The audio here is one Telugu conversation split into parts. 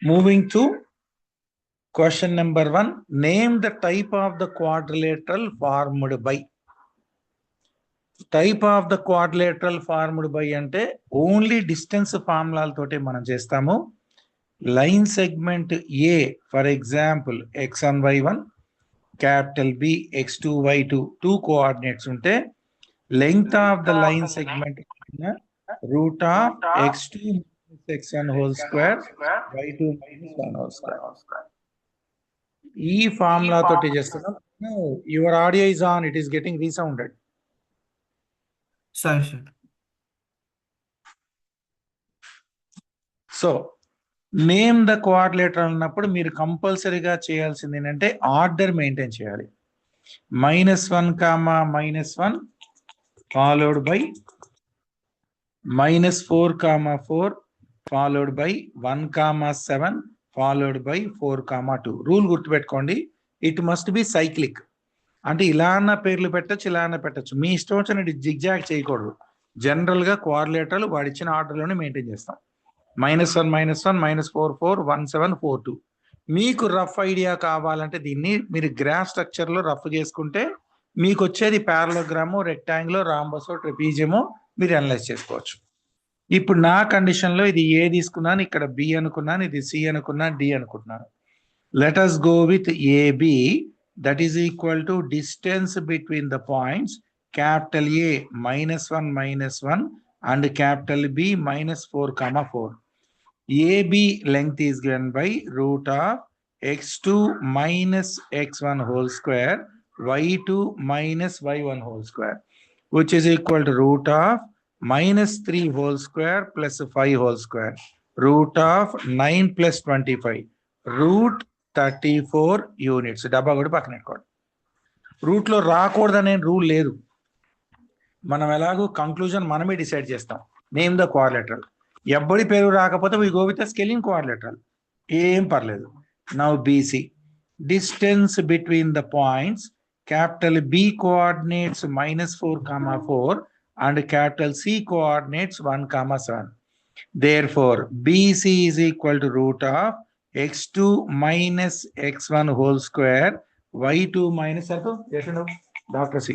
Moving to question number 1. Name the type of the quadrilateral formed by. Type of the quadrilateral formed by ante only distance formula తోటే మనం చేస్తాము. Line segment A, for example, x1 y1, capital B x2 y2, 2 coordinates unte length of the line segment root of x2 minus x1 whole square y2 minus 1 whole square. ఈ ఫార్ములా తోటి చేస్తున్నాం. Your audio is on, it is getting resounded. Sorry, sir. So name the quadrilateral అన్నప్పుడు మీరు కంపల్సరీగా చేయాల్సింది ఏంటంటే ఆర్డర్ మెయింటైన్ చేయాలి. -1, -1 followed by -4, 4 followed by 1, 7 followed by 4, 2. Rule గుర్తుపెట్టుకోండి, ఇట్ మస్ట్ బి సైక్లిక్. అంటే ఇలా అన్న పేర్లు పెట్టచ్చు, ఇలా అన్న పెట్టచ్చు, మీ ఇష్టం వచ్చినట్టు జిగ్జాగ్ చేయకూడదు. జనరల్ గా క్వాడ్రిలేటరల్ వాడి ఇచ్చిన ఆర్డర్లోనే మెయింటైన్ చేస్తాం. -1, -1, -4, 4, 1, 7, 4, 2. మీకు రఫ్ ఐడియా కావాలంటే దీన్ని మీరు గ్రాఫ్ స్ట్రక్చర్ లో రఫ్ చేసుకుంటే మీకు వచ్చేది పారలోగ్రాము, రెక్టాంగిల్, రాంబస్, ట్రెపీజియము మీరు అనలైజ్ చేసుకోవచ్చు. ఇప్పుడు నా కండిషన్ లో ఇది ఏ తీసుకున్నాను, ఇక్కడ బి అనుకున్నాను, ఇది సి అనుకున్నాను, డి అనుకుంటున్నాను. Let us go with AB, that is equal to distance between the points capital A -1, -1 and capital B -4, 4. AB length is given by root of x2 minus x1 whole square y2 minus y1 whole square, which is equal to root of -3 whole square plus 5 whole square, root of 9 plus 25, root 34 units. డబ్బా కూడా పక్కన పెట్టుకోండి. రూట్ లో రాకూడదనే రూల్ లేదు. మనం ఎలాగో కంక్లూజన్ మనమే డిసైడ్ చేస్తాం. Name the quadrilateral. ఎవ్వడి పేరు రాకపోతే we go with a scaling quadrilateral. ఏం పర్లేదు. Now BC. Distance between the points capital B coordinates -4, 4 and capital C coordinates 1, 7. Therefore, BC is equal to root of x2 minus x1 whole square y2 minus Dr. C,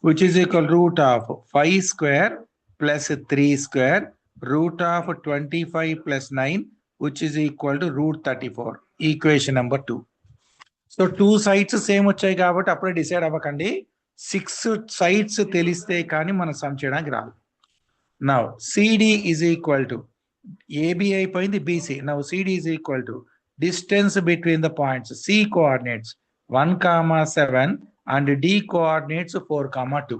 which is equal to root of 5 square plus 3 square, root of 25 plus 9, which is equal to root 34. Equation number 2. So 2 sides same వచ్చాయి కాబట్టి అప్పుడే డిసైడ్ అవ్వకండి. 6 sides తెలిస్తే కానీ మనం సమ్ చేయడానికి రాదు. Now CD is equal to AB అయిపోయింది BC. Now CD is equal to distance between the points C coordinates 1, 7 and D coordinates 4, 2.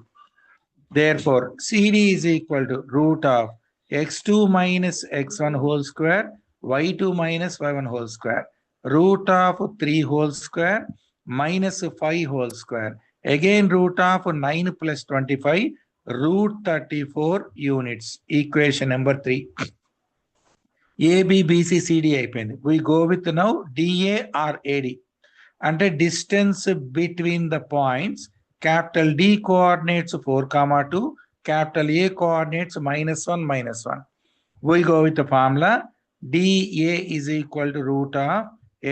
Therefore, CD is equal to root of x2 minus x1 whole square y2 minus y1 whole square, root of 3 whole square minus 5 whole square, again root of 9 plus 25, root 34 units. Equation number 3. AB, BC, CD అయిపోయింది. We go with now DA or AD. అంటే distance between the points capital D coordinates 4, 2, capital A coordinates -1, -1. We go with the formula DA is equal to root of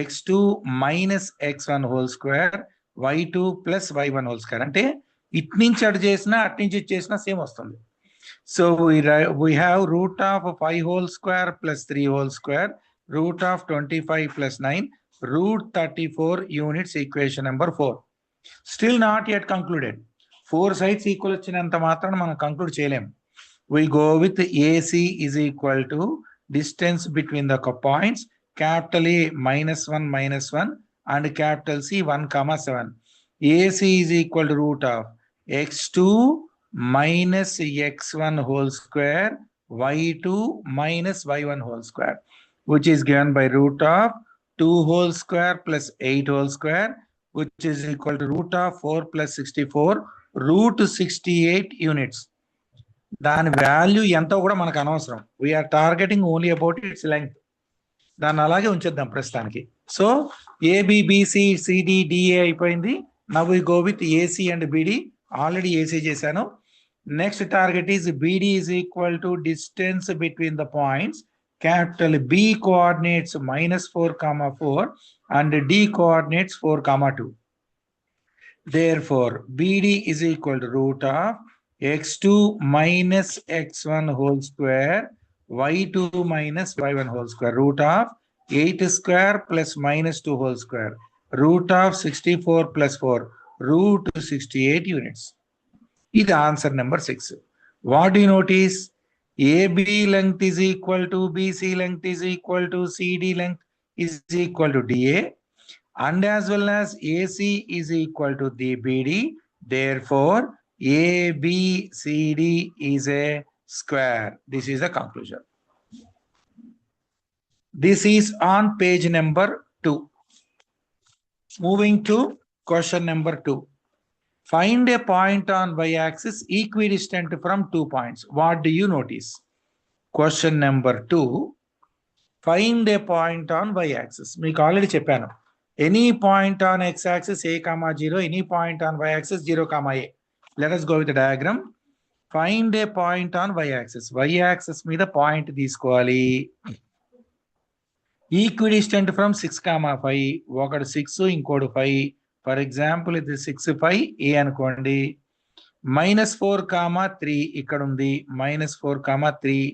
x2 minus x1 whole square y2 plus y1 whole square. అంటే ఇటు నుంచి అటు చేసినా అటు నుంచి ఇటు చేసినా సేమ్ వస్తుంది. So we have root of 5 whole square plus 3 whole square, root of 25 plus 9, root 34 units. Equation number 4. Still not yet concluded. 4 sides equal వచ్చినంత మాత్రాన మనం కంక్లూడ్ చేయలేము. We go with AC is equal to distance between the points capital A -1, -1 and capital C 1, 7. AC is equal to root of x2 minus x1 whole square y2 minus y1 whole square, which is given by root of 2 whole square plus 8 whole square, which is equal to root of 4 plus 64, root 68 units. దాని వాల్యూ ఎంతో కూడా మనకు అనవసరం. We are targeting only about it's length. దాన్ని అలాగే ఉంచేద్దాం ప్రస్తుతానికి. సో ఏబిబిసి సిడి డిఏ అయిపోయింది. Now we go with AC and BD. Already AC చేశాను. Next target is BD is equal to distance between the points capital B coordinates -4, 4 and D coordinates 4, 2. Therefore, BD is equal to root of x2 minus x1 whole square, y2 minus y1 whole square, root of 8 square plus minus 2 whole square, root of 64 plus 4, root 68 units. This is answer number 6. What do you notice? AB length is equal to BC length is equal to CD length is equal to DA, and as well as AC is equal to the BD. Therefore, ABCD is a square. This is the conclusion. This is on page number 2. Moving to question number 2. Find a point on y-axis equidistant from 2 points. What do you notice? Question number 2. Find a point on y-axis. Meeku already cheppanu. Any point on x-axis a, 0. Any point on y-axis 0, a. Let us go with the diagram. Find a point on y-axis. Y-axis మీద point తీసుకోవాలి. Equidistant from 6, 5. ఒకడు 6 ఇంకోడు 5. ఫర్ ఎగ్జాంపుల్ ఇది 6, 5 ఏ అనుకోండి. -4, 3 ఇక్కడ ఉంది. -4, 3.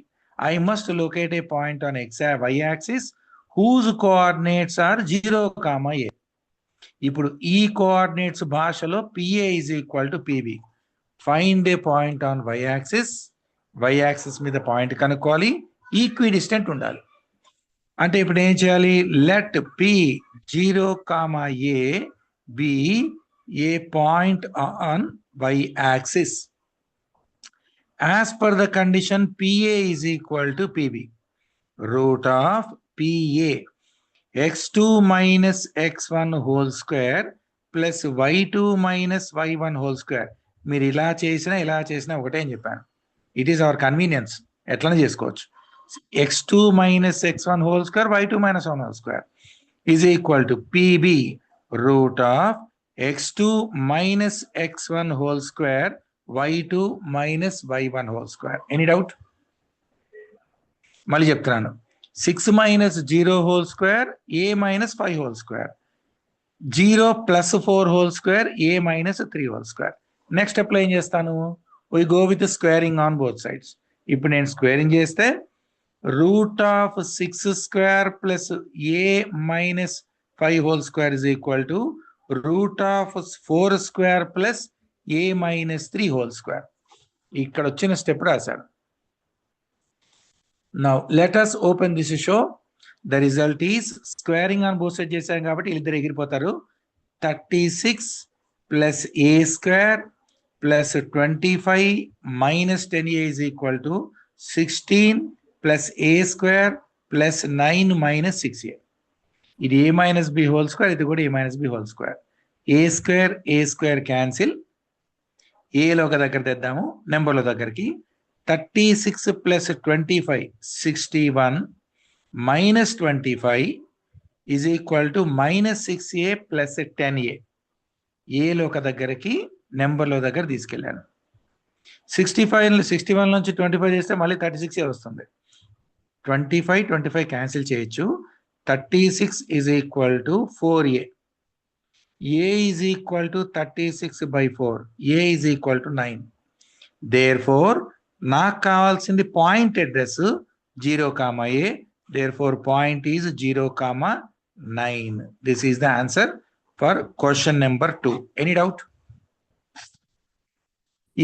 I must locate a point on y-axis whose coordinates are 0, a. ఇప్పుడు ఈ కోఆర్డినేట్స్ భాషలో PA is equal to PB. Find a point on y-axis. Y-axis మీద పాయింట్ కనుక్కోవాలి. ఈక్విడిస్టెంట్ ఉండాలి. అంటే ఇప్పుడు ఏం చేయాలి? Let P 0, a be a point on y-axis. As per the condition, PA is equal to PB. Root of PA x2 minus x1 whole square plus y2 minus y1 whole square. మీరు ఇలా చేసినా ఒకటే అని చెప్పాను. It is our convenience. ఎట్లా చేసుకోవచ్చు. x2 minus x1 whole square, y2 minus 1 whole square is equal to PB root of x2 minus x1 whole square, y2 minus y1 whole square. Any doubt? మళ్ళీ చెప్తున్నాను. 6 minus 0 whole square, a minus 5 whole square. 0 plus 4 whole square, a minus 3 whole square. Next step లో ఏం చేస్తాను? We go with squaring on both sides. ఇప్పుడు నేను స్క్వేరింగ్ చేస్తే root of 6 square plus a minus 5 whole square is equal to root of 4 square plus a minus 3 whole square. ఇక్కడ వచ్చిన స్టెప్ రాశాడు. Now let us open this show. The result is squaring on both sides చేశాం కాబట్టి వీళ్ళిద్దరు ఎగిరిపోతారు. 36 plus a square plus 25 minus 10a is equal to 16 plus a square plus 9 minus 6a. ఇది a minus b whole square, ఇది కూడా a minus b whole square. a square cancel. a లో ఒక దగ్గర తెద్దాము, నెంబర్లో దగ్గరికి. 36 plus 25 61 minus 25 is equal to minus 6a plus 10a. a లో ఒక దగ్గరికి నెంబర్లో దగ్గర తీసుకెళ్ళాను. 61 నుంచి 25 చేస్తే మళ్ళీ 36 వస్తుంది. 25 క్యాన్సిల్ చేయొచ్చు. 36 is equal to 4a. a is equal to 36 by 4. a is equal to 9. Therefore, నాకు కావాల్సింది point address 0, a. Therefore, point is 0, 9. This is the answer for question number 2. Any doubt?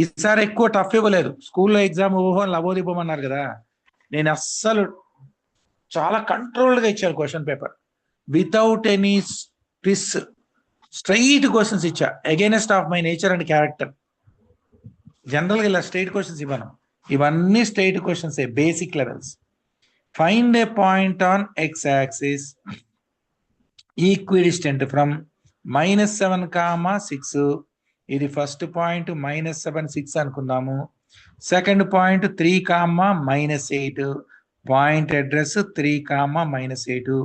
ఈసారి ఎక్కువ టఫ్ ఇవ్వలేదు. స్కూల్లో ఎగ్జామ్ లబోదిపోమన్నారు కదా, నేను అస్సలు చాలా కంట్రోల్డ్గా ఇచ్చాను question paper. Without any twist, straight questions ఇచ్చా. Against of my nature and character. జనరల్గా ఇలా స్ట్రైట్ క్వశ్చన్స్ ఇవ్వను. ఇవన్నీ straight questions, basic levels. Find a point on x axis equidistant from -7, 6. ఇది ఫస్ట్ పాయింట్ -7, 6 అనుకుందాము. Second point 3, -8. Point address 3, -8.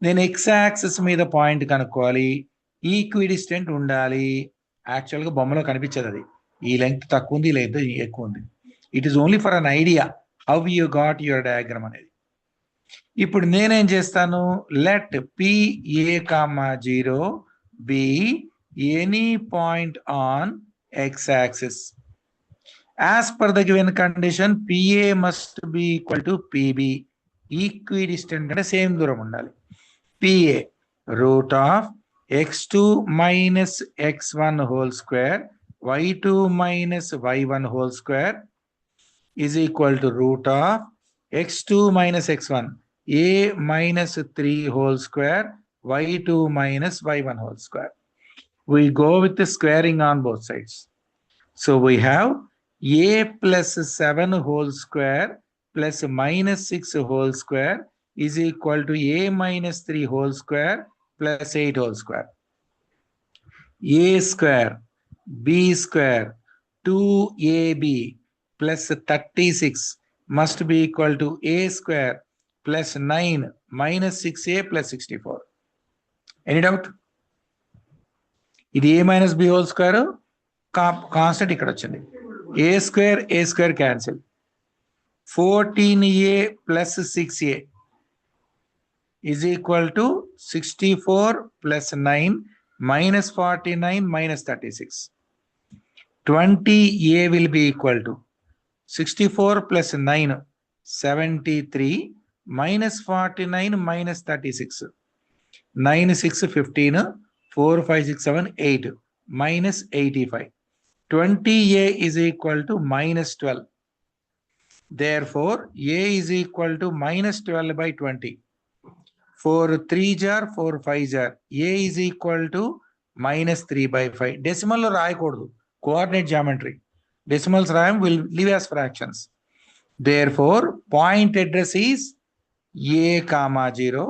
నేను ఎక్స్ యాక్సిస్ మీద పాయింట్ కనుక్కోవాలి. ఈక్విడిస్టెంట్ ఉండాలి. యాక్చువల్గా బొమ్మలో కనిపించదు అది. ఈ లెంగ్త్ తక్కువ ఉంది, ఈ లెంగ్త్ ఎక్కువ ఉంది. It is only for an idea how you got your diagram అనేది. ఇప్పుడు నేనేం చేస్తాను, let PA, 0 be any point on x-axis. As per the given condition, PA must be equal to PB. Equidistant అంటే సేమ్ దూరం ఉండాలి. PA root of x2 minus x1 whole square y2 minus y1 whole square is equal to root of x2 minus x1 a minus 3 whole square y2 minus y1 whole square. We go with the squaring on both sides. So we have a plus 7 whole square plus minus 6 whole square is equal to a minus 3 whole square plus 8 whole square. A square b square 2ab plus 36 must be equal to a square plus 9 minus 6a plus 64. Any doubt? ఇది a minus b whole square constant ఇక్కడ వచ్చింది. a square cancel. 14a plus 6a is equal to 64 plus 9 minus 49 minus 36. 20a will be equal to 64 plus 9 73 minus 49 minus 36. 9 6 15 4 5 6 7 8 minus 85. 20a is equal to minus 12. Therefore, a is equal to minus 12 by 20. 4 3 jar 4 5 jar. A is equal to minus 3 by 5. Decimal lo రాయకూడదు, coordinate geometry. Decimals రాయం, will leave as fractions. Therefore, point address is a comma 0.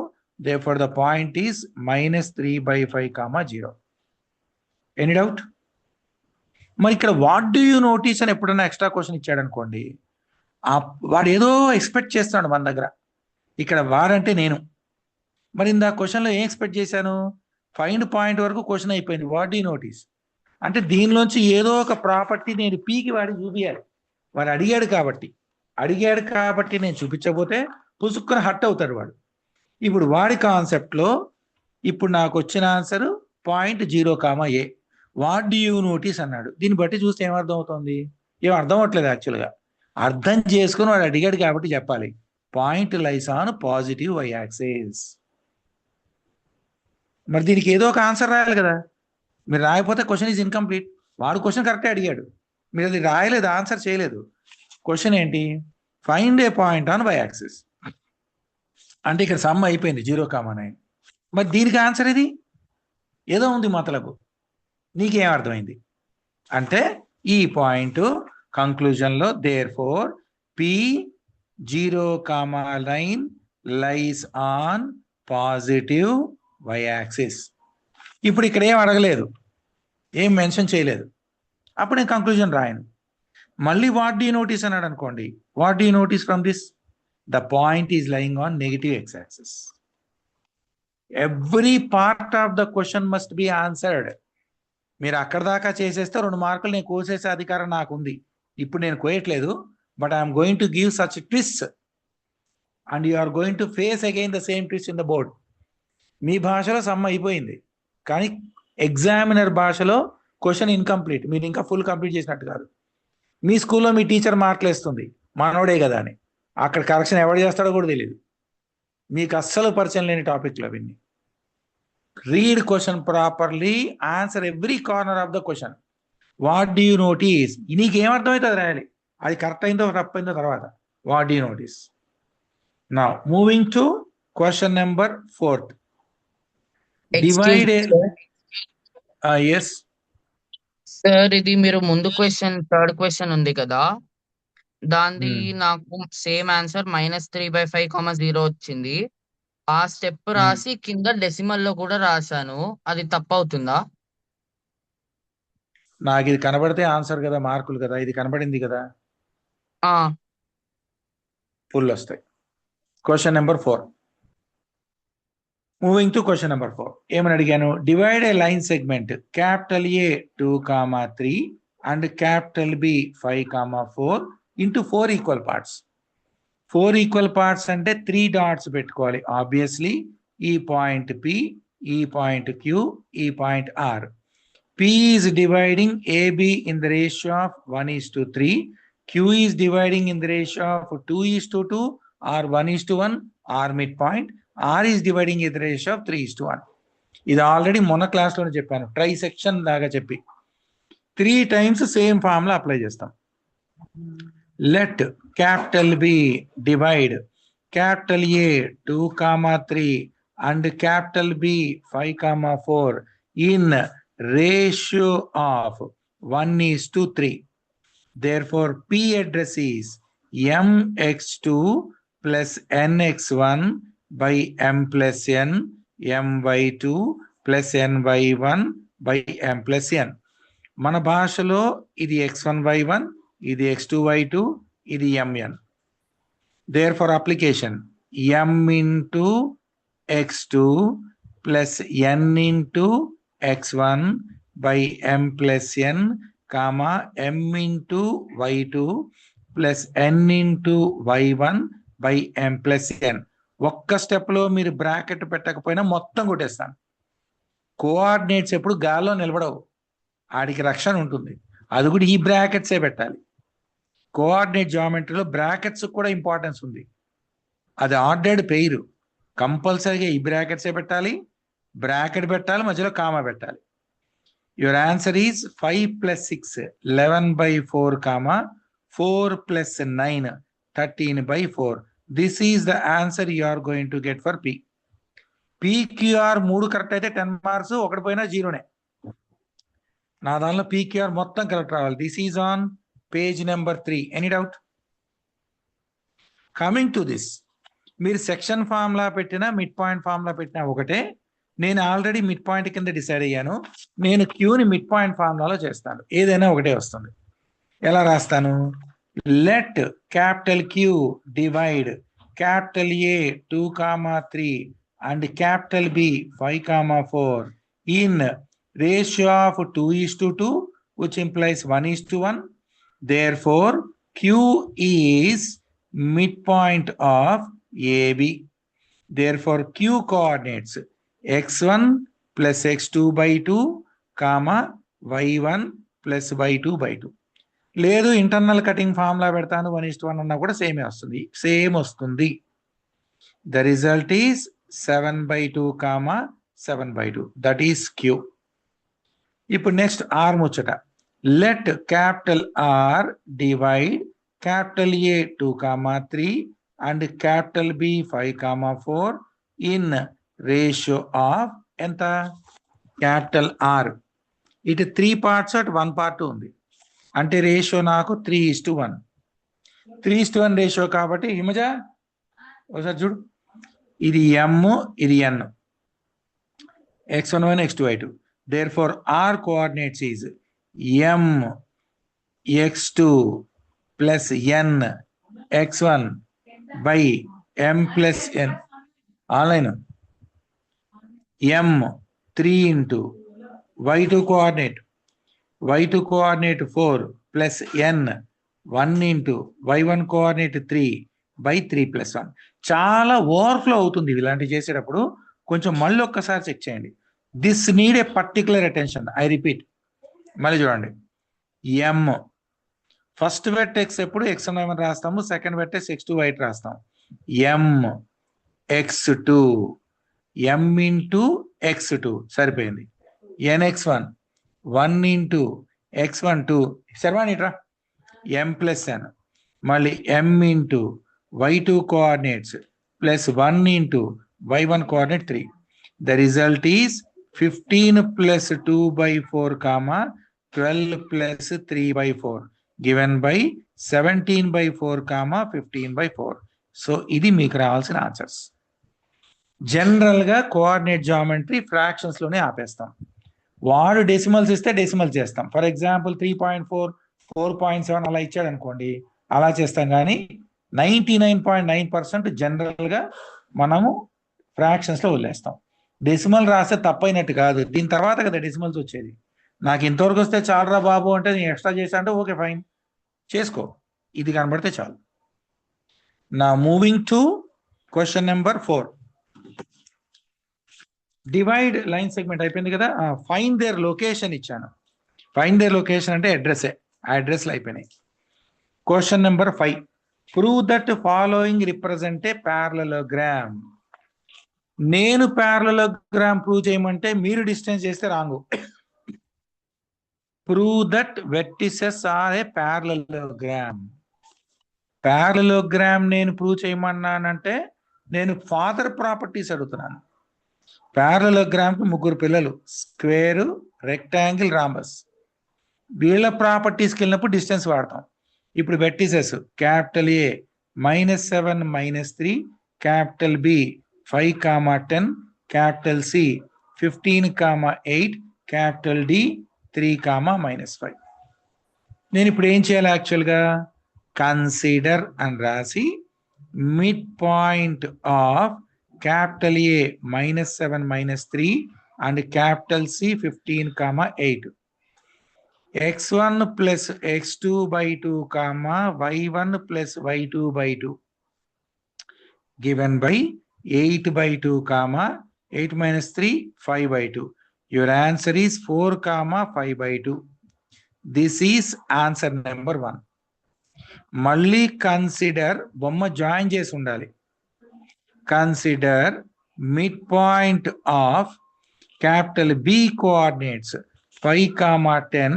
Therefore, the point is minus 3 by 5 comma 0. Any doubt? మరి ఇక్కడ వాట్ డూ యూ నోటీస్ అని ఎప్పుడైనా ఎక్స్ట్రా క్వశ్చన్ ఇచ్చాడు అనుకోండి, వాడు ఏదో ఎక్స్పెక్ట్ చేస్తున్నాడు మన దగ్గర. ఇక్కడ వాడంటే నేను. మరి ఇందా క్వశ్చన్లో ఏం ఎక్స్పెక్ట్ చేశాను, ఫైండ్ పాయింట్ వరకు క్వశ్చన్ అయిపోయింది. వాట్ డూ యూ నోటీస్ అంటే దీనిలోంచి ఏదో ఒక ప్రాపర్టీ నేను పీకి వాడికి చూపించాలి. వాడు అడిగాడు కాబట్టి నేను చూపించబోతే పుసుక్కున హట్ అవుతాడు వాడు. ఇప్పుడు వాడి కాన్సెప్ట్లో ఇప్పుడు నాకు వచ్చిన answer point 0, a. What do you notice అన్నాడు. దీన్ని బట్టి చూస్తే ఏమర్థం అవుతుంది, ఏం అర్థం అవట్లేదు. యాక్చువల్గా అర్థం చేసుకుని వాడు అడిగాడు కాబట్టి చెప్పాలి. Point lies on positive y axis. మరి దీనికి ఏదో ఒక ఆన్సర్ రాయాలి కదా. మీరు రాయకపోతే క్వశ్చన్ ఈజ్ ఇన్కంప్లీట్. వాడు క్వశ్చన్ కరెక్టే అడిగాడు, మీరు అది రాయలేదు, ఆన్సర్ చేయలేదు. క్వశ్చన్ ఏంటి, find a point on y axis అంటే ఇక్కడ సమ్ అయిపోయింది 0, 9. మరి దీనికి ఆన్సర్ ఇది ఏదో ఉంది మతలబు. నీకేం అర్థమైంది అంటే ఈ పాయింట్ కంక్లూజన్లో therefore P0, 9 lies on positive y axis. ఇప్పుడు ఇక్కడ ఏం అడగలేదు, ఏం మెన్షన్ చేయలేదు, అప్పుడు నేను కంక్లూజన్ రాయను. మళ్ళీ వాట్ డూ యూ నోటీస్ అన్నాడు అనుకోండి, what do you notice from this, the point is lying on negative x-axis. Every part of the question must be answered. మీరు అక్కడ దాకా చేసేస్తే 2 మార్కులు నేను కోసేసే అధికారం నాకు ఉంది. ఇప్పుడు నేను కోయట్లేదు, but I'm going to give such twist and you are going to face again the same twist in the board. మీ భాషలో సమ్ అయిపోయింది, కానీ ఎగ్జామినర్ భాషలో క్వశ్చన్ ఇన్కంప్లీట్, మీరు ఇంకా ఫుల్ కంప్లీట్ చేసినట్టు కాదు. మీ స్కూల్లో మీ టీచర్ మార్కులు వేస్తుంది, మనోడే కదా అని. అక్కడ కరెక్షన్ ఎవరు చేస్తాడో కూడా తెలియదు. మీకు అస్సలు పరిచయం లేని టాపిక్లు అవన్నీ. Read question properly, answer every corner of the question. What do you notice, నీకు ఏమర్థమైతే అది రాయాలి. అది కరెక్ట్ అయిందో తప్పైందో తర్వాత. What do you notice. Now moving to question number 4. Divide. Yes sir, ఇది మీరు ముందు క్వశ్చన్ థర్డ్ క్వశ్చన్ ఉంది కదా, దాన్ని నాకు సేమ్ ఆన్సర్ -3/5, 0 వచ్చింది. ఆ స్టెప్ రాసి కింద డెసిమల్ లో కూడా రాశాను, అది తప్పు అవుతుందా? నాకు ఇది కనబడితే ఆన్సర్ కదా, మార్కులు కదా. ఇది కనబడింది కదా, ఫుల్ వస్తాయి. Question number 4. Moving to question number 4. ఏమని అడిగాను, divide A line segment capital A 2, 3 and capital B 5, 4 into 4 equal parts. 4 equal parts అంటే 3 డాట్స్ పెట్టుకోవాలి ఆబ్వియస్లీ. ఈ పాయింట్ P, ఈ పాయింట్ Q, ఈ point R. P is dividing AB in the ratio of 1:3. Q is dividing in the ratio of 2:2 or 1:1 or midpoint. R is dividing in the ratio of 3:1. ఇది ఆల్రెడీ మొన్న క్లాస్లోనే చెప్పాను, ట్రై సెక్షన్ లాగా చెప్పి 3 times సేమ్ ఫార్ములా అప్లై చేస్తాం. Let capital B divide capital A 2,3 and capital B 5,4 in ratio of 1:3. Therefore, P address is mx2 plus nx1 by m plus n, my2 plus ny1 by m plus n. మన భాషలో ఇది x1 y1, ఇది x2 y2, ఇది mn. Therefore, application m into x2 plus n into x1 by m plus n, comma m into y2 plus n into y1 by m plus n. ఒక్క స్టెప్ లో మీరు బ్రాకెట్ పెట్టకపోయినా మొత్తం కొట్టేస్తాను. కోఆర్డినేట్స్ ఎప్పుడు గాల్లో నిలబడవు, ఆడికి రక్షణ ఉంటుంది. అది కూడా ఈ బ్రాకెట్సే పెట్టాలి. కోఆర్డినేట్ జామెట్రీలో బ్రాకెట్స్ కూడా ఇంపార్టెన్స్ ఉంది. అది ఆర్డర్డ్ పెయిర్, కంపల్సరీగా ఈ బ్రాకెట్సే పెట్టాలి, బ్రాకెట్ పెట్టాలి, మధ్యలో కామా పెట్టాలి. Your answer is 5 plus 6 11/4, comma 4 plus 9 13/4. This is the answer you are going to get for P. PQR 3 correct అయితే 10 marks, ఒకటి పోయినా జీరోనే. నా దానిలో PQR మొత్తం కరెక్ట్ రావాలి. This is on page number 3. Any doubt? Coming to this, మీరు సెక్షన్ ఫార్ములా పెట్టినా మిడ్ పాయింట్ ఫార్ములా పెట్టినా ఒకటే. నేను ఆల్రెడీ మిడ్ పాయింట్ కింద డిసైడ్ అయ్యాను. నేను క్యూని మిడ్ పాయింట్ ఫార్ములాలో చేస్తాను, ఏదైనా ఒకటే వస్తుంది. ఎలా రాస్తాను? Let capital Q divide capital A 2,3 and capital B 5,4 in ratio of 2:2, which implies 1:1. Therefore, Q is midpoint of AB. Therefore, Q coordinates x1 plus x2/2, comma y1 plus y2/2. లేదు ఇంటర్నల్ కటింగ్ ఫార్ములా పెడతాను 1:1 అన్నా కూడా సేమ్ వస్తుంది. The result is 7/2, comma 7/2. That is Q. ఇప్పుడు నెక్స్ట్ ఆర్ ముచ్చట. Let capital R divide capital A 2,3 and capital B 5,4 in ratio of ఎంత? క్యాపిటల్ ఆర్ ఇటు 3 parts అటు 1 part ఉంది, అంటే రేషియో నాకు 3:1. 3:1 రేషియో కాబట్టి హిమజ ఒకసారి చూడు, ఇది M, ఇది N, x1 y1 x2 y2. Therefore, R coordinates is M x2 plus N x1 by M plus N. Online M 3 into y2 coordinate 4 plus N 1 into y1 coordinate 3 by 3 plus 1. చాలా ఓవర్ఫ్లో అవుతుంది ఇలాంటివి చేసేటప్పుడు. కొంచెం మళ్ళీ ఒక్కసారి చెక్ చేయండి. This need a particular attention. I repeat, మళ్ళీ చూడండి. M ఫస్ట్ వెర్టెక్స్ ఎప్పుడు x1 y1 రాస్తాము, సెకండ్ వెర్టెక్స్ x2 y2 రాస్తాం. M x2 M into x2 సరిపోయింది. nx1 1 into x1 2 సర్వానిట్రా M plus N, మళ్ళీ M into y2 coordinates plus 1 into y1 coordinate 3. The result is 15 plus 2/4, comma 12 plus 3/4 given by 17/4, comma 15/4. So ఇది మీకు రావాల్సిన ఆన్సర్స్. జనరల్ గా కోఆర్డినేట్ జామెట్రీ ఫ్రాక్షన్స్ లోనే ఆపేస్తాం. వాడు డెసిమల్స్ ఇస్తే డెసిమల్ చేస్తాం. ఫర్ ఎగ్జాంపుల్ 3.4 4.7 అలా ఇచ్చాడు అనుకోండి, అలా చేస్తాం. కానీ 99.9% జనరల్ గా మనము ఫ్రాక్షన్స్ లో వదిలేస్తాం. డెసిమల్ రాస్తే తప్పైనట్టు కాదు, దీని తర్వాత కదా డెసిమల్స్ వచ్చేది. నాకు ఇంతవరకు వస్తే చాలరా బాబు అంటే నేను ఎక్స్ట్రా చేశా అంటే ఓకే ఫైన్ చేసుకో, ఇది కనబడితే చాలు. Now moving to question number 4. Divide line segment అయిపోయింది కదా. ఫైండ్ దేర్ లొకేషన్ ఇచ్చాను. ఫైండ్ దేర్ లొకేషన్ అంటే అడ్రస్ లో అయిపోయినాయి. Question number 5. Prove that following represent a parallelogram. నేను ప్యారలలోగ్రామ్ ప్రూవ్ చేయమంటే మీరు డిస్టెన్స్ చేస్తే wrong. Prove that vertices are a parallelogram. Parallelogram నేను ప్రూవ్ చేయమన్నానంటే నేను ఫాదర్ ప్రాపర్టీస్ అడుగుతున్నాను. ప్యారలలోగ్రామ్ కి 3 పిల్లలు, స్క్వేర్, రెక్టాంగిల్, రాంబస్. వీళ్ళ ప్రాపర్టీస్కి వెళ్ళినప్పుడు డిస్టెన్స్ వాడతాం. ఇప్పుడు vertices capital A -7 -3, capital B 5, 10, capital C 15, 8, capital D 3, -5. నేను ఇప్పుడు ఏం చేయాలి యాక్చువల్గా? కన్సిడర్ అని రాసి mid point of capital A -7 -3 and capital C 15, 8. x1 plus x2 by 2, y1 plus y2 by 2 given by 8 by 2, 8 minus 3, 5 by 2. Your answer is 4, 5 by 2. This is answer number 1. మళ్ళీ కన్సిడర్ బొమ్మ జాయిన్ చేసి ఉండాలి. Consider mid point of capital B coordinates 5, 10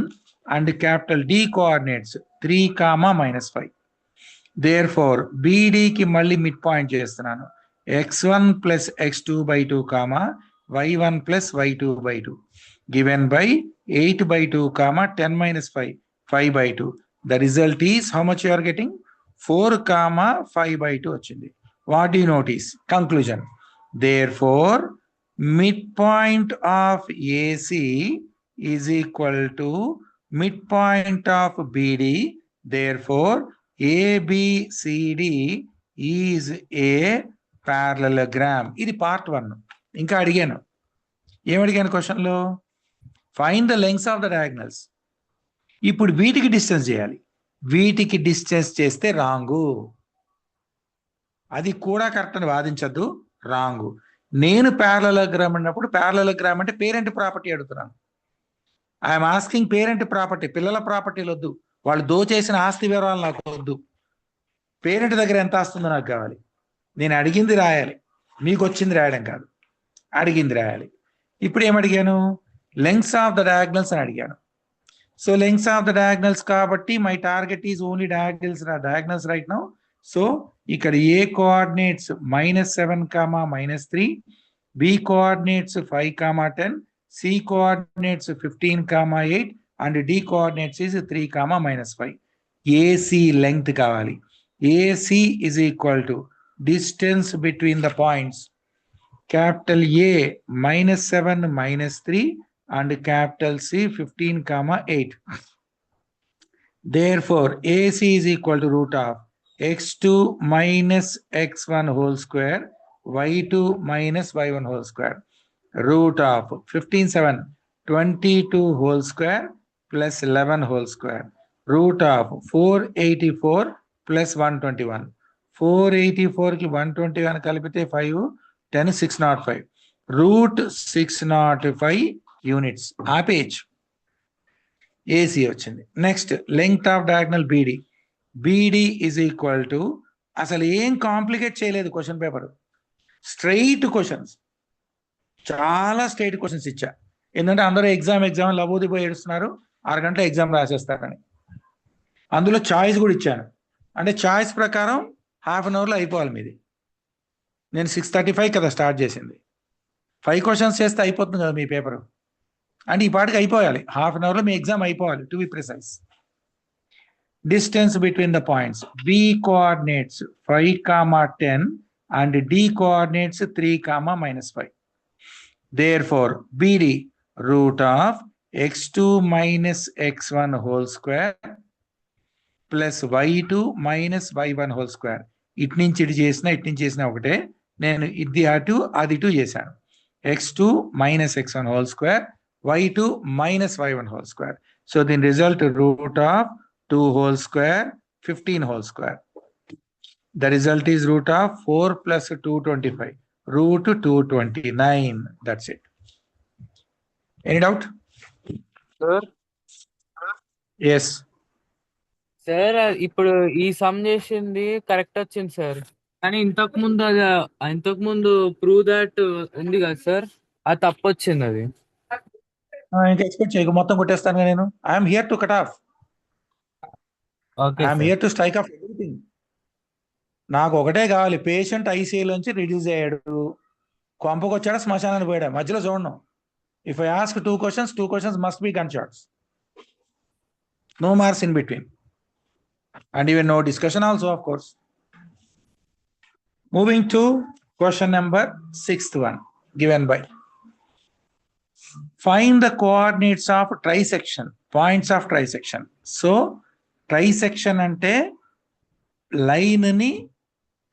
and capital D coordinates 3, -5. Therefore BD కి మళ్ళీ మిడ్ పాయింట్ చేస్తున్నాను. x1 plus x2 by 2, y1 plus y2 by 2 given by 8 by 2, 10 minus 5, 5 by 2. The result is how much you are getting? 4, 5 by 2 వచ్చింది. What do you notice? Conclusion. Therefore midpoint of AC is equal to midpoint of BD. Therefore ABCD is a parallelogram. ఇది పార్ట్ 1. ఇంకా అడిగాను, ఏమడిగాను క్వశ్చన్లో? Find the lengths of the diagonals. ఇప్పుడు వీటికి డిస్టెన్స్ చేయాలి. వీటికి డిస్టెన్స్ చేస్తే రాంగు. అది కూడా కరెక్ట్ అని వాదించద్దు, రాంగు. నేను ప్యారలలోగ్రామ్ అన్నప్పుడు ప్యారలలోగ్రామ్ అంటే పేరెంట్ ప్రాపర్టీ అడుగుతున్నాను. I'm asking parent property. పిల్లల ప్రాపర్టీలు వద్దు, వాళ్ళు దోచేసిన ఆస్తి వివరాలు నాకు వద్దు. పేరెంట్ దగ్గర ఎంత ఆస్తుందో నాకు కావాలి. నేను అడిగింది రాయాలి, మీకు వచ్చింది రాయడం కాదు, అడిగింది రాయాలి. ఇప్పుడు ఏమడిగాను? లెంగ్త్స్ ఆఫ్ ద డయాగ్నల్స్ అని అడిగాను. So lengths of the diagonals కాబట్టి my target is only diagonals right now. So ఇక్కడ A coordinates -7, -3, B coordinates 5, 10, C coordinates 15, 8 and D coordinates is 3, -5. AC length కావాలి. AC is equal to distance between the points capital A -7, -3 and capital C 15, 8. Therefore AC is equal to root of x2 minus x1 whole square, y2 minus y1 whole square. Root of 15, 7, 22 whole square plus 11 whole square. Root of 484 plus 121. 484 ki 121 kalipite 5, 10, 605. Root 605 units. ఆ పేజ్ AC వచ్చింది. Next length of diagonal BD. BD is equal to, అసలు ఏం కాంప్లికేట్ చేయలేదు క్వశ్చన్ పేపర్, స్ట్రైట్ క్వశ్చన్స్, చాలా స్ట్రైట్ క్వశ్చన్స్ ఇచ్చా. ఎందుకంటే అందరూ ఎగ్జామ్ లబోదిపోయి ఏడుస్తున్నారు, 6 గంటల ఎగ్జామ్ రాసేస్తారని. అందులో చాయిస్ కూడా ఇచ్చాను. అంటే చాయిస్ ప్రకారం ½ అన్ అవర్లో అయిపోవాలి మీది. నేను 6:35 కదా స్టార్ట్ చేసింది. 5 క్వశ్చన్స్ చేస్తే అయిపోతుంది కదా మీ పేపర్. అంటే ఈ పాటికి అయిపోయాలి, ½ అన్ అవర్లో మీ ఎగ్జామ్ అయిపోవాలి, to be precise. Distance between the points B coordinates 5, 10 and D coordinates 3, -5. Therefore BD root of x2 minus x1 whole square plus y2 minus y1 whole square. ఇటు నుంచి ఇటు చేసిన ఒకటే, నేను ఇది అటు అది ఇటు చేశాను. x2 minus x1 whole square, y2 minus y1 whole square. So the result root of 2 whole square 15 whole square. The result is root of 4 plus 225. Root 229. That's it. Any doubt? Sir Yes. Sir ఇప్పుడు ఈ సమ్ చేసింది కరెక్ట్ వచ్చింది సార్, కానీ ఇంతకు ముందు ప్రూవ్ దట్ ఉంది కదా సార్, అది తప్పు వచ్చింది అది. ఇంకా ఎక్స్పెక్ట్ చేయకు, మొత్తం కొట్టేస్తాను నేను. I'm here to cut off. Okay I'm sir. Here to strike off everything. నాకు ఒకటే కావాలి, పేషెంట్ ఐసీయూలోంచి రిలీజ్ అయ్యాడు, కొంపకొచ్చాడు, శ్మశానానికి పోయాడు, మధ్యలో చూడను. If I ask two questions must be gunshots. No marks in between. And even no discussion also, of course. Moving to question number 6th one, given by. Find the coordinates of trisection, points of trisection. So, trisection ante line ni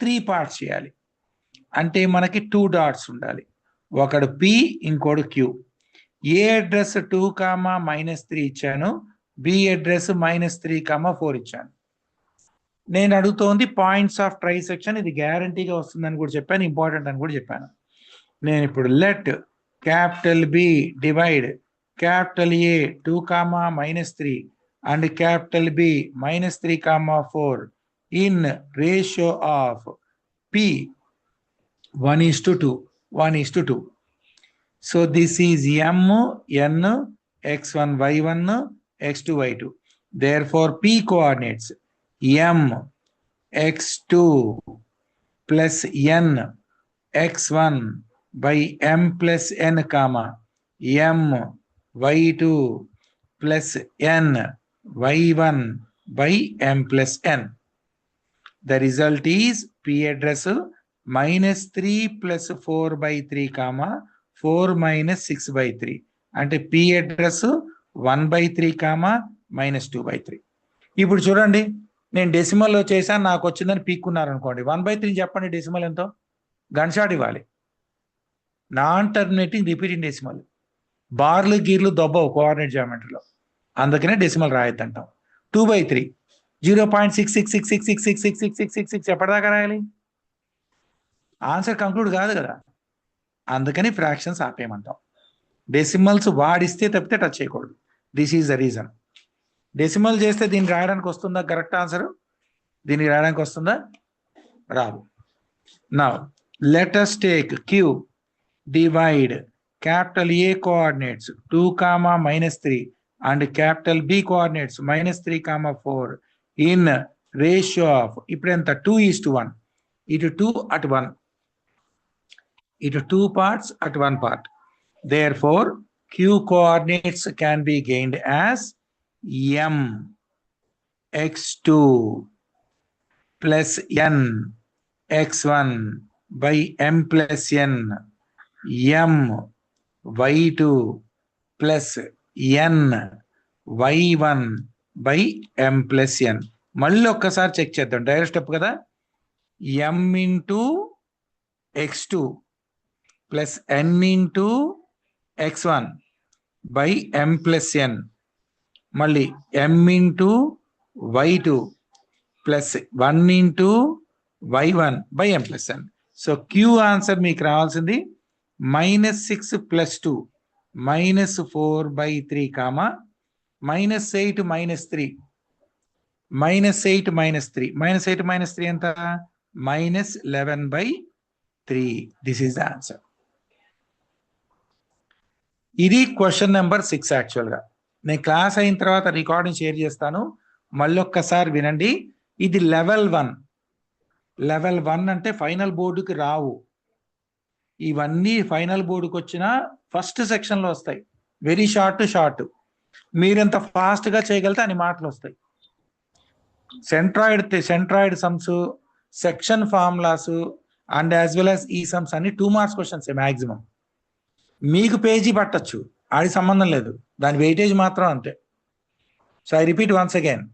3 parts చేయాలి. అంటే మనకి 2 dots ఉండాలి. ఒకడు P, ఇంకోడు Q. ఏ అడ్రస్ 2, -3 ఇచ్చాను, బి అడ్రస్ -3, 4 ఇచ్చాను. నేను అడుగుతోంది పాయింట్స్ ఆఫ్ ట్రైసెక్షన్. ఇది గ్యారంటీగా వస్తుందని కూడా చెప్పాను, ఇంపార్టెంట్ అని కూడా చెప్పాను. నేను ఇప్పుడు let capital B divide capital A 2, -3 and capital B -3, 4 in ratio of P 1:2, 1:2. So this is M, N, x1, y1, x2, y2. Therefore, P coordinates M, x2 plus N, x1 by M plus N, comma, M, y2 plus N, y1 by M plus N. The result is P address -3 plus 4/3, comma, 4 minus 6/3. అంటే P అడ్రస్ 1/3, -2/3. ఇప్పుడు చూడండి, నేను డెసిమల్లో చేశాను, నాకు వచ్చిందని పీక్కున్నారు అనుకోండి. 1/3 చెప్పండి, డెసిమల్ ఎంతో? గన్ షాట్ ఇవ్వాలి. Non terminating repeating decimal. బార్లు గీర్లు దొబ్బవు కోఆర్డినేట్ జామెట్రీలో, అందుకనే డెసిమల్ రాయొద్దంటాం. 2/3 0.6666666666 ఎప్పటిదాకా రాయాలి? ఆన్సర్ కంక్లూడ్ కాదు కదా, అందుకని ఫ్రాక్షన్స్ ఆపేయమంటాం. డెసిమల్స్ వాడిస్తే తప్పితే టచ్ చేయకూడదు. This is the reason. Decimal చేస్తే దీన్ని రాయడానికి వస్తుందా కరెక్ట్ ఆన్సర్? దీన్ని రాయడానికి వస్తుందా? రాదు. Now let us take Q, divide capital A coordinates 2, -3 and capital B coordinates -3, 4 in ratio of, ఇప్పుడు ఎంత? 2:1. ఇటు 2 అటు 1, ఇటు 2 parts at 1 part. Therefore, Q coordinates can be gained as M, x2 plus N, x1 by M plus N, M, y2 plus N, y1 by M plus N. మళ్ళీ ఒక్కసారి చెక్ చేద్దాం, డైరెక్ట్ స్టెప్ కదా. M into x2 plus N into x1 by M plus N. మళ్ళీ M into y2 plus 1 into y1 by M plus N. So Q answer మీకు రావాల్సింది -6 plus 2 -4/3, -8 -3 -8 -3 -8 -3 ఎంత? -11/3. This is the answer. ఇది క్వశ్చన్ నెంబర్ 6. యాక్చువల్గా నేను క్లాస్ అయిన తర్వాత రికార్డింగ్ షేర్ చేస్తాను, మళ్ళీ ఒక్కసారి వినండి. ఇది లెవెల్ 1. లెవెల్ 1 అంటే ఫైనల్ బోర్డుకి రావు ఇవన్నీ. ఫైనల్ బోర్డుకి వచ్చిన ఫస్ట్ సెక్షన్లో వస్తాయి. Very short. మీరెంత ఫాస్ట్గా చేయగలితే అన్ని మాటలు వస్తాయి. Centroid sums, section formulas and as well as ఈ సమ్స్ అన్ని 2 marks క్వశ్చన్స్ మ్యాక్సిమం. మీకు పేజీ పట్టచ్చు, ఆడి సంబంధం లేదు, దాని వెయిటేజ్ మాత్రం అంతే. So I repeat once again,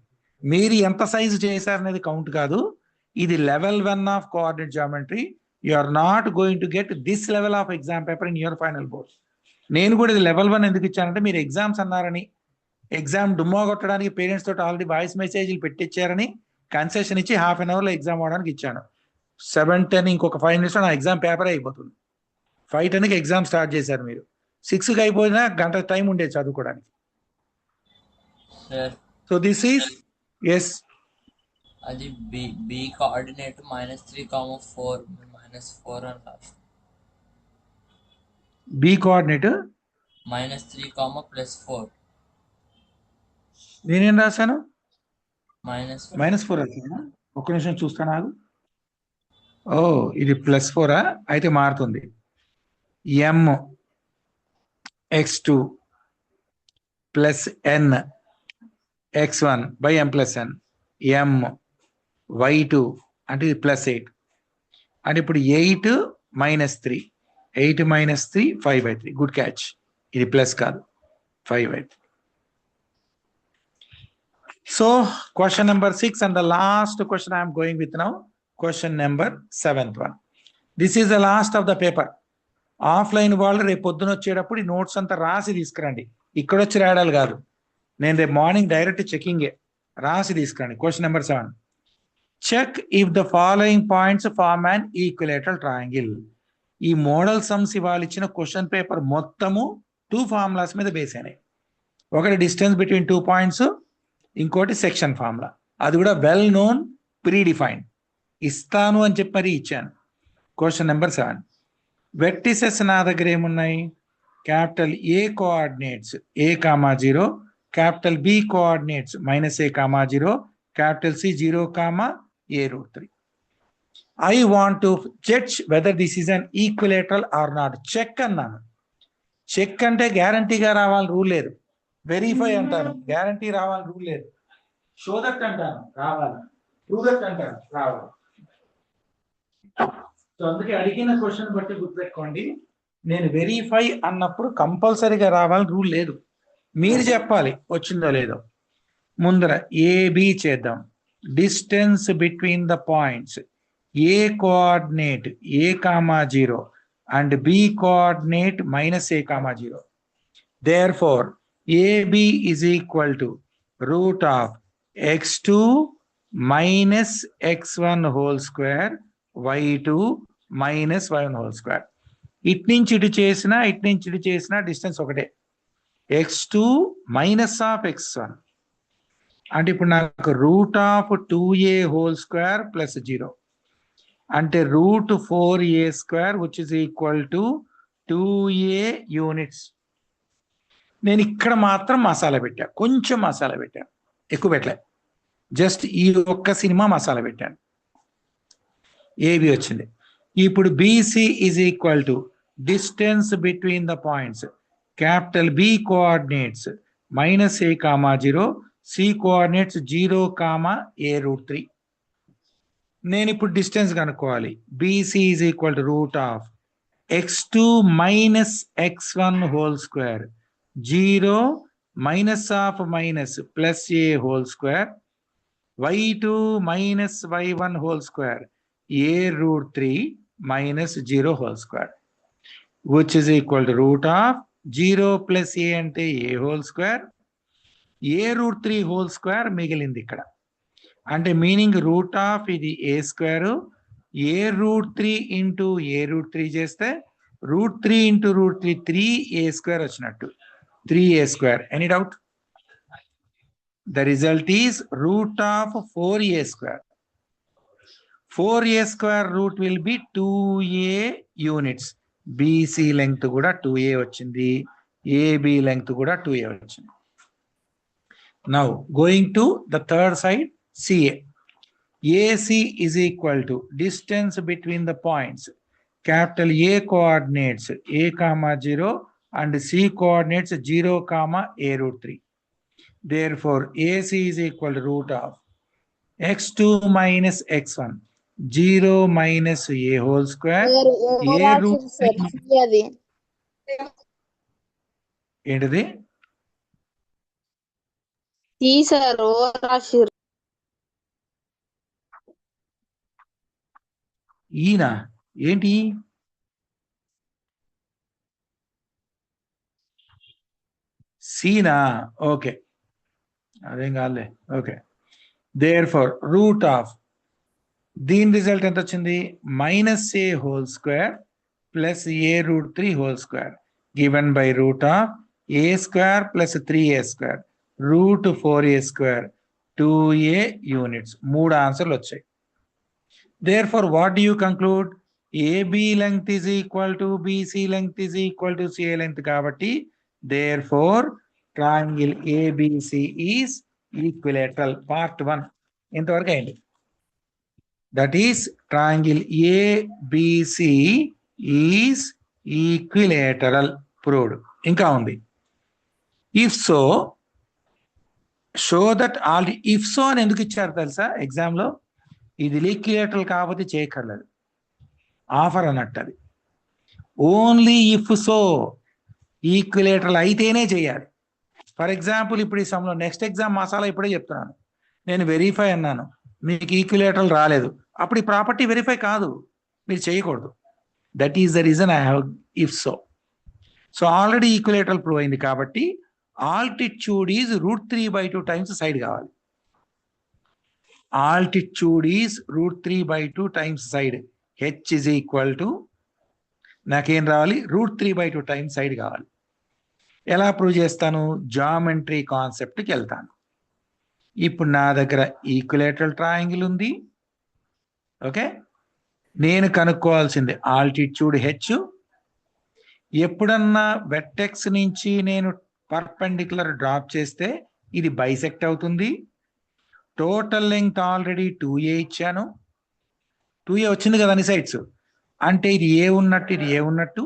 మీరు ఎంత సైజు చేశారనేది కౌంట్ కాదు. ఇది level 1 of coordinate geometry. You are not going to get this level of exam paper in your final board. నేను కూడా ఇది లెవెల్ 1 ఎందుకు ఇచ్చానంటే, మీరు ఎగ్జామ్స్ అన్నారని, ఎగ్జామ్ డుమ్మా కొట్టడానికి పేరెంట్స్ తోటి ఆల్రెడీ వాయిస్ మెసేజ్లు పెట్టించారని కన్సెషన్ ఇచ్చి హాఫ్ అన్ అవర్లో ఎగ్జామ్ అవడానికి ఇచ్చాను. 7:10 ఇంకొక 5 minutes నా ఎగ్జామ్ పేపర్ అయిపోతుంది. 5:10కి ఎగ్జామ్ స్టార్ట్ చేశారు మీరు. 6కి అయిపోయినా గంట టైం ఉండేది చదువుకోవడానికి. Sir so this is S. అది బి కోఆర్డినేట్ -3,4 -4 అని రాస్తాం. బి కోఆర్డినేట్ -3, +4 నేనేం రాశాను? -4. -4 రాశాను. ఒక్క నిమిషం చూస్తాను ఆగు. ఓ ఇది +4 అయితే మారుతుంది. m x2 + n x1 / m + n m y2 అంటే ఇది +8 అంటే ఇప్పుడు 8 - 3 8 - 3 5/3. Good catch. ఇది ప్లస్ కాదు 5/3. So question number 6 and the last question I am going with now, question number 7th one. This is the last of the paper. Offline వాళ్ళు రేపు పొద్దున వచ్చేటప్పుడు ఈ నోట్స్ అంతా రాసి తీసుకురండి. ఇక్కడ వచ్చి రాయడాలు కాదు. నేను రేపు మార్నింగ్ డైరెక్ట్ చెకింగే రాసి తీసుకురండి. Question number 7. Check if the following points form an equilateral triangle. ఈ మోడల్ సమ్స్ ఇవాళ ఇచ్చిన క్వశ్చన్ పేపర్ మొత్తము 2 ఫార్ములాస్ మీద బేస్ అయినాయి. ఒకటి డిస్టెన్స్ బిట్వీన్ 2 పాయింట్స్, ఇంకోటి సెక్షన్ ఫార్ములా. అది కూడా వెల్ నోన్, ప్రీడిఫైన్డ్. ఇస్తాను అని చెప్పి మరీ ఇచ్చాను. Question number 7. వెర్టిసెస్ నా దగ్గర ఏమున్నాయి? Capital A coordinates a,0, capital B coordinates -a,0, capital C 0, a√3. I want to judge whether this is an equilateral or not. Check అన్నాను. చెక్ అంటే గ్యారంటీగా రావాలని రూల్ లేదు. వెరిఫై అంటాను, గ్యారంటీ రావాలని రూల్ లేదు. షో దట్ అంటాను, రావాలి. ప్రూవ్ దట్ అంటాను, రావాలి. సో అందుకే అడిగిన క్వశ్చన్ బట్టి గుర్తుపెట్టుకోండి, నేను వెరిఫై అన్నప్పుడు కంపల్సరీగా రావాలని రూల్ లేదు. మీరు చెప్పాలి వచ్చిందో లేదో. ముందర ఏబి చేద్దాం. Distance between the points A coordinate a,0 and B coordinate -a,0. Therefore AB is equal to √x2 - x1 whole square y2 - y1 whole square. ఇటు నుంచి ఇటు చేసిన, ఇటు నుంచి ఇటు చేసిన డిస్టెన్స్ ఒకటే. x2 - x1 అంటే ఇప్పుడు నాకు √2a whole square + 0 అంటే √4a² which is equal to 2a units. నేను ఇక్కడ మాత్రం మసాలా పెట్టా, కొంచెం మసాలా పెట్టాను, ఎక్కువ పెట్టలే. జస్ట్ ఈ ఒక్క సినిమా మసాలా పెట్టాను. ఏబి వచ్చింది. ఇప్పుడు BC is equal to distance between the points capital B coordinates -a,0, C coordinates 0, a√3. నేను ఇప్పుడు డిస్టెన్స్ కనుక్కోవాలి. BC is equal to √x2 - x1 whole square 0 - +a whole square y2 - y1 whole square a√3 - 0 whole square which is equal to √0 + a అంటే a whole square a√3 whole square మిగిలింది ఇక్కడ. అంటే మీనింగ్ ఇది a², a√3 ఇంటూ a√3 చేస్తే √3 ఇంటూ √3 3a² వచ్చినట్టు, 3a². Any doubt? The result is √4a². 4a² root will be 2a units. BC length కూడా 2a వచ్చింది, ఏబి లెంగ్త్ కూడా 2a వచ్చింది. Now going to the third side CA. AC is equal to distance between the points capital A coordinates a,0 and C coordinates 0, a√3. Therefore AC is equal to √x2 - x1 0 - a whole square a√3. ఏంటిది? ఈయన ఏంటి? సీనా? ఓకే, అదేం కాదులే. Okay, therefore root of దీని రిజల్ట్ ఎంత వచ్చింది -a whole square plus a root 3 whole square given by root of a square plus 3a square root 4a square 2a units. 3 ఆన్సర్లు వచ్చాయి. Therefore what do you conclude AB length is equal to BC length is equal to CA length కాబట్టి therefore triangle ABC is equilateral. Part 1 ఇంతవరకు అయింది. That is triangle ABC is equilateral proved. ఇంకా ఉంది. If so show that all if so అని ఎందుకు ఇచ్చారు తెలుసా ఎగ్జామ్ లో? ఇది ఈక్విలేటరల్ కాకపోతే చేయక్కర్లేదు, ఆఫర్ అన్నట్టు. అది ఓన్లీ ఇఫ్ సో ఈక్విలేటరల్ అయితేనే చేయాలి. ఫర్ ఎగ్జాంపుల్ ఇప్పుడు ఈ సమ్లో నెక్స్ట్ ఎగ్జామ్ మసాలా ఇప్పుడే చెప్తున్నాను. నేను వెరిఫై అన్నాను, మీకు ఈక్విలేటరల్ రాలేదు, అప్పుడు ఈ ప్రాపర్టీ వెరిఫై కాదు, మీరు చేయకూడదు. That is the reason I have if so. So already equilateral prove అయింది కాబట్టి ఆల్టిట్యూడ్ ఈజ్ √3/2 టైమ్స్ సైడ్ కావాలి. Altitude is √3/2 times side. H is equal to నాకేం రావాలి √3/2 టైమ్స్ సైడ్ కావాలి. ఎలా ప్రూవ్ చేస్తాను? జామెట్రీ కాన్సెప్ట్కి వెళ్తాను. ఇప్పుడు నా దగ్గర ఈక్విలేటరల్ ట్రయాంగిల్ ఉంది. ఓకే, నేను కనుక్కోవాల్సింది ఆల్టిట్యూడ్ H. ఎప్పుడన్నా వెర్టెక్స్ నుంచి నేను పర్పెండిక్యులర్ డ్రాప్ చేస్తే ఇది బైసెక్ట్ అవుతుంది. టోటల్ లెంగ్త్ ఆల్రెడీ 2a ఇచ్చాను. 2a వచ్చింది కదా అన్ని సైడ్స్, అంటే ఇది ఏ ఉన్నట్టు ఇది ఏ ఉన్నట్టు.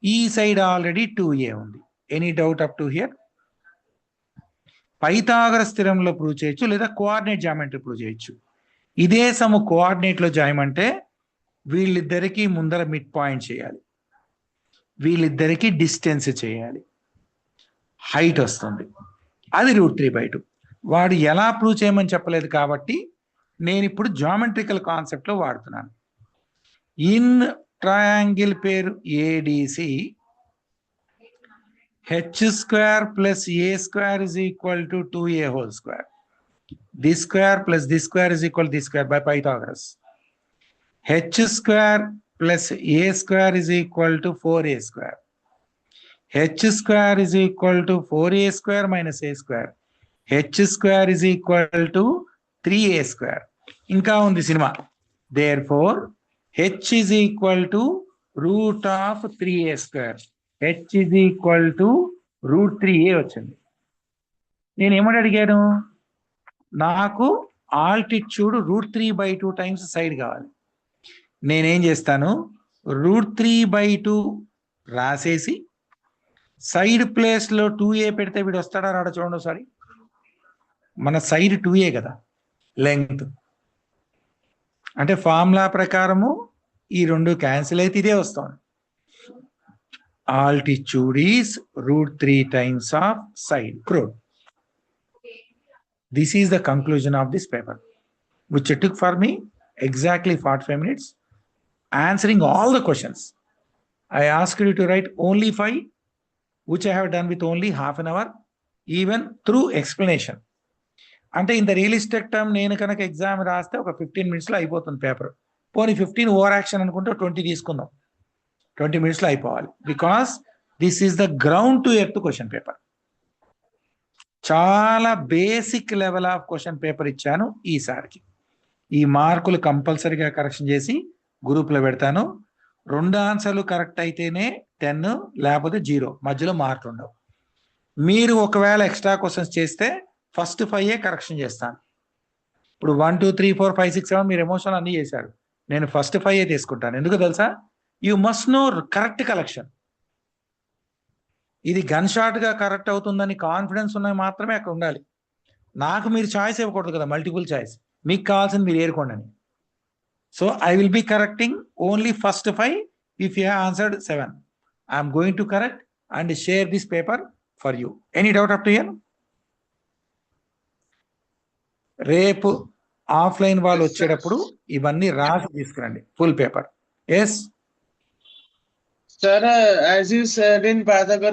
ఈ సైడ్ ఆల్రెడీ 2a ఉంది. Any doubt up to here? Pythagoras స్థిరంలో ప్రూవ్ చేయొచ్చు, లేదా కోఆర్డినేట్ జామెట్రీ ప్రూవ్ చేయొచ్చు. ఇదే సమ కోఆర్డినేట్లో జాయమంటే వీళ్ళిద్దరికీ ముందర మిడ్ పాయింట్ చేయాలి, వీళ్ళిద్దరికీ డిస్టెన్స్ చేయాలి, హైట్ వస్తుంది, అది √3/2. వాడు ఎలా ప్రూవ్ చేయమని చెప్పలేదు కాబట్టి నేను ఇప్పుడు జామెట్రికల్ కాన్సెప్ట్ లో వాడుతున్నాను. ఇన్ ట్రయాంగిల్ పేరు ADC H² plus a² is equal to 2a whole square. This square plus this square is equal to this square by Pythagoras. H² plus a² is equal to 4a². H² is equal to 4a² minus a². H² is equal to 3a². ఇంకా ఉంది సినిమా. Therefore H is equal to √3a². H is equal to √3a వచ్చింది. నేను ఏమని అడిగాను? నాకు ఆల్టిట్యూడ్ √3/2 టైమ్స్ సైడ్ కావాలి. నేనేం చేస్తాను, √3/2 రాసేసి సైడ్ ప్లేస్లో 2a పెడితే వీడు వస్తాడా రాడా చూడండి ఒకసారి. మన సైడ్ 2a కదా లెంగ్త్, అంటే ఫార్ములా ప్రకారము ఈ రెండు క్యాన్సిల్ అయితే ఇదే వస్తుంది. Altitude is √3 times of side proved. This is the conclusion of this paper, which it took for me exactly 45 minutes, answering all the questions. I asked you to write only 5, which I have done with only half an hour, even through explanation. అంటే ఇంత రియలిస్టిక్ టర్మ్ నేను కనుక ఎగ్జామ్ రాస్తే ఒక 15 మినిట్స్లో అయిపోతుంది పేపర్. పోనీ 15 ఓవర్ యాక్షన్ అనుకుంటే 20 తీసుకుందాం, 20 మినిట్స్లో అయిపోవాలి. Because this is the ground to earth question paper. చాలా basic level of question paper ఇచ్చాను ఈసారికి. ఈ మార్కులు కంపల్సరీగా కరెక్షన్ చేసి గ్రూప్లో పెడతాను. 2 ఆన్సర్లు కరెక్ట్ అయితేనే 10, లేకపోతే 0, మధ్యలో మార్కులు ఉండవు. మీరు ఒకవేళ ఎక్స్ట్రా క్వశ్చన్స్ చేస్తే ఫస్ట్ 5 కరెక్షన్ చేస్తాను. ఇప్పుడు 1 2 3 4 5 6 7 మీరు ఎమోషనల్ అన్నీ చేశారు, నేను ఫస్ట్ 5 తీసుకుంటాను. ఎందుకు తెలుసా? You must know correct collection. ఇది గన్ షాట్ గా కరెక్ట్ అవుతుందని కాన్ఫిడెన్స్ ఉన్నవి మాత్రమే అక్కడ ఉండాలి. నాకు మీరు చాయిస్ ఇవ్వకూడదు కదా, మల్టిపుల్ చాయిస్. మీకు కావాల్సింది మీరు ఏరుకోండి అని. So I will be correcting only first 5. If you have answered 7, I'm going to correct and share this paper for you. Any doubt up to here? రేపు ఆఫ్లైన్ వాళ్ళు వచ్చేటప్పుడు ఇవన్నీ రాసి తీసుకురండి, full paper. Yes Sir, as you said in Pythagoras